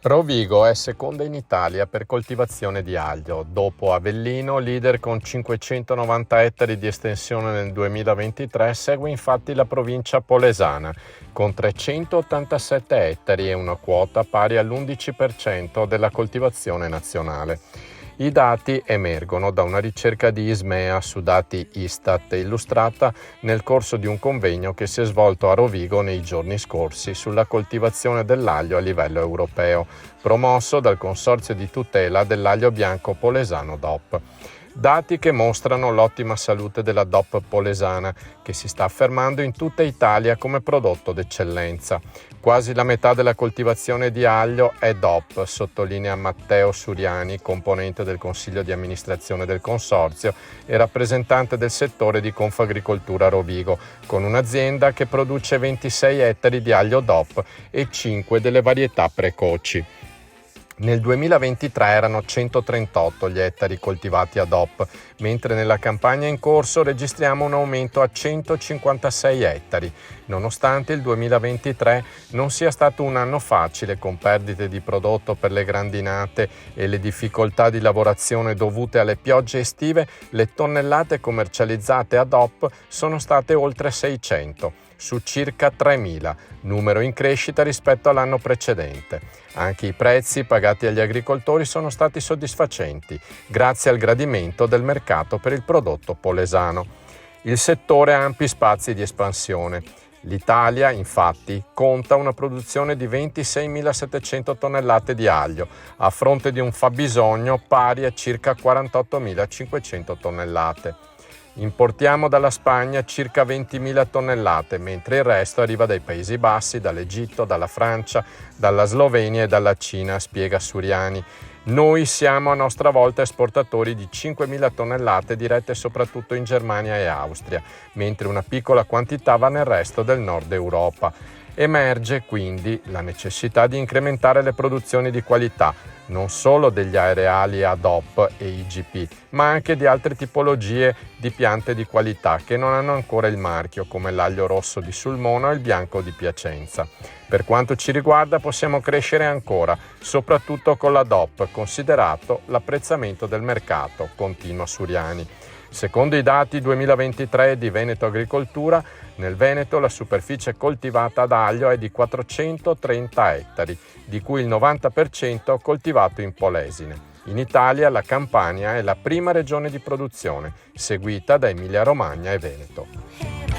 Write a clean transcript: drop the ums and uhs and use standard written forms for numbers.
Rovigo è seconda in Italia per coltivazione di aglio, dopo Avellino, leader con 590 ettari di estensione nel 2023, segue infatti la provincia polesana con 387 ettari e una quota pari all'11% della coltivazione nazionale. I dati emergono da una ricerca di Ismea su dati Istat illustrata nel corso di un convegno che si è svolto a Rovigo nei giorni scorsi sulla coltivazione dell'aglio a livello europeo, promosso dal Consorzio di tutela dell'aglio bianco polesano DOP. Dati che mostrano l'ottima salute della DOP polesana, che si sta affermando in tutta Italia come prodotto d'eccellenza. Quasi la metà della coltivazione di aglio è DOP, sottolinea Matteo Suriani, componente del Consiglio di amministrazione del Consorzio e rappresentante del settore di Confagricoltura Rovigo, con un'azienda che produce 26 ettari di aglio DOP e 5 delle varietà precoci. Nel 2023 erano 138 gli ettari coltivati a DOP, mentre nella campagna in corso registriamo un aumento a 156 ettari, nonostante il 2023 non sia stato un anno facile con perdite di prodotto per le grandinate e le difficoltà di lavorazione dovute alle piogge estive. Le tonnellate commercializzate a DOP sono state oltre 600 su circa 3.000, numero in crescita rispetto all'anno precedente. Anche i prezzi pagati agli agricoltori sono stati soddisfacenti, grazie al gradimento del mercato per il prodotto polesano. Il settore ha ampi spazi di espansione. L'Italia, infatti, conta una produzione di 26.700 tonnellate di aglio, a fronte di un fabbisogno pari a circa 48.500 tonnellate. Importiamo dalla Spagna circa 20.000 tonnellate, mentre il resto arriva dai Paesi Bassi, dall'Egitto, dalla Francia, dalla Slovenia e dalla Cina, spiega Suriani. Noi siamo a nostra volta esportatori di 5.000 tonnellate dirette soprattutto in Germania e Austria, mentre una piccola quantità va nel resto del nord Europa. Emerge quindi la necessità di incrementare le produzioni di qualità, non solo degli areali a DOP e IGP, ma anche di altre tipologie di piante di qualità che non hanno ancora il marchio, come l'aglio rosso di Sulmona o il bianco di Piacenza. Per quanto ci riguarda possiamo crescere ancora, soprattutto con la DOP, considerato l'apprezzamento del mercato, continua Suriani. Secondo i dati 2023 di Veneto Agricoltura, nel Veneto la superficie coltivata ad aglio è di 430 ettari, di cui il 90% coltivato in Polesine. In Italia la Campania è la prima regione di produzione, seguita da Emilia-Romagna e Veneto.